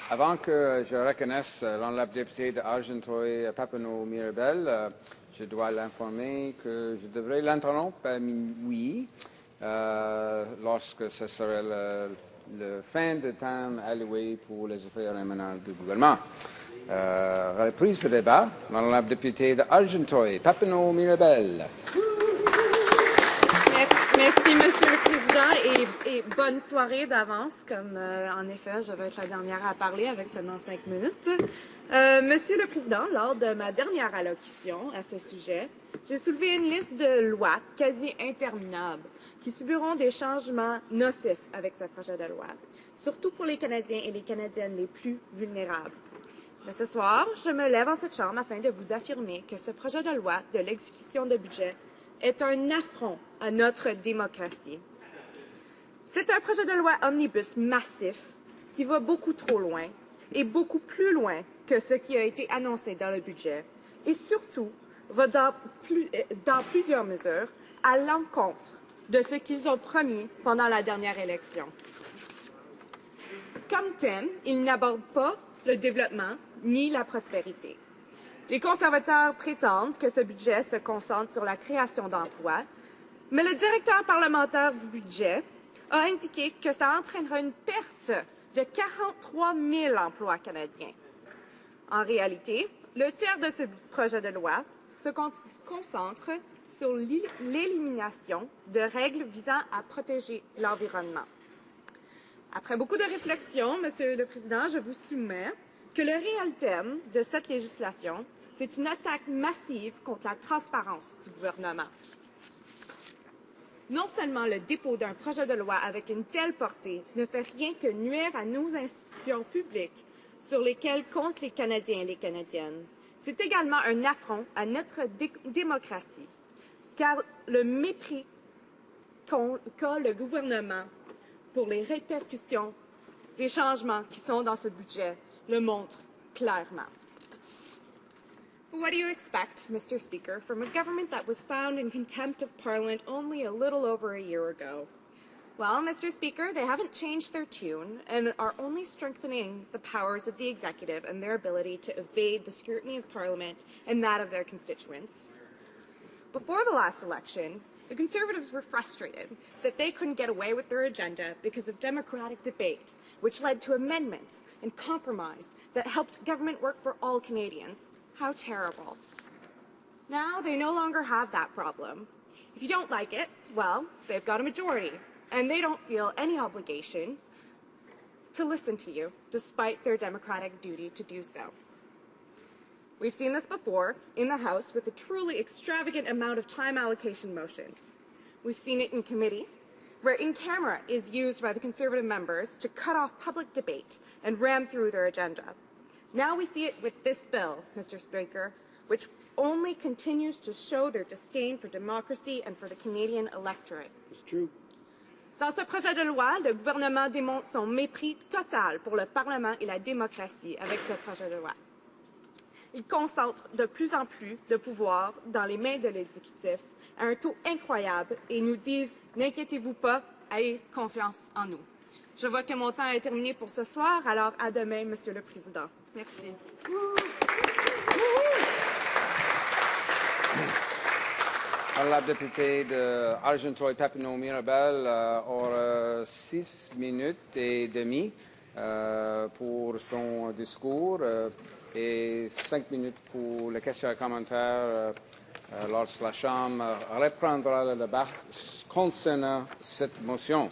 Avant que je reconnaisse l'honorable député de Argenteuil-Papineau-Mirabel, je dois l'informer que je devrais l'interrompre à minuit lorsque ce sera le fin de temps alloué pour les affaires émanant du gouvernement. Reprise de débat, l'honorable député de Argenteuil-Papineau-Mirabel. Merci, Monsieur le Président, et bonne soirée d'avance, comme en effet, je vais être la dernière à parler avec seulement 5 minutes. Monsieur le Président, lors de ma dernière allocution à ce sujet, j'ai soulevé une liste de lois quasi interminables qui subiront des changements nocifs avec ce projet de loi, surtout pour les Canadiens et les Canadiennes les plus vulnérables. Mais ce soir, je me lève en cette chambre afin de vous affirmer que ce projet de loi de l'exécution de budget est un affront à notre démocratie. C'est un projet de loi omnibus massif qui va beaucoup trop loin et beaucoup plus loin que ce qui a été annoncé dans le budget et surtout va dans plusieurs mesures à l'encontre de ce qu'ils ont promis pendant la dernière élection. Comme thème, il n'aborde pas le développement ni la prospérité. Les conservateurs prétendent que ce budget se concentre sur la création d'emplois, mais le directeur parlementaire du budget a indiqué que ça entraînera une perte de 43 000 emplois canadiens. En réalité, le tiers de ce projet de loi se concentre sur l'élimination de règles visant à protéger l'environnement. Après beaucoup de réflexion, Monsieur le Président, je vous soumets que le réel thème de cette législation, c'est une attaque massive contre la transparence du gouvernement. Non seulement le dépôt d'un projet de loi avec une telle portée ne fait rien que nuire à nos institutions publiques sur lesquelles comptent les Canadiens et les Canadiennes, c'est également un affront à notre démocratie, car le mépris qu'a le gouvernement pour les répercussions des changements qui sont dans ce budget le montre clairement. What do you expect, Mr. Speaker, from a government that was found in contempt of Parliament only a little over a year ago? Well, Mr. Speaker, they haven't changed their tune and are only strengthening the powers of the executive and their ability to evade the scrutiny of Parliament and that of their constituents. Before the last election, the Conservatives were frustrated that they couldn't get away with their agenda because of democratic debate, which led to amendments and compromise that helped government work for all Canadians. How terrible. Now they no longer have that problem. If you don't like it, well, they've got a majority, and they don't feel any obligation to listen to you, despite their democratic duty to do so. We've seen this before in the House with a truly extravagant amount of time allocation motions. We've seen it in committee, where in-camera is used by the Conservative members to cut off public debate and ram through their agenda. Now we see it with this bill, Mr. Speaker, which only continues to show their disdain for democracy and for the Canadian electorate. It's true. Dans ce projet de loi, le gouvernement démontre son mépris total pour le Parlement et la démocratie avec ce projet de loi. Il concentre de plus en plus de pouvoir dans les mains de l'exécutif à un taux incroyable et nous disent « N'inquiétez-vous pas, ayez confiance en nous ». Je vois que mon temps est terminé pour ce soir, alors à demain, Monsieur le Président. Merci. Honorable député de Argenteuil-Papineau-Mirabel aura 6 minutes et demie pour son discours et 5 minutes pour les questions et commentaires lorsque la Chambre reprendra le débat concernant cette motion.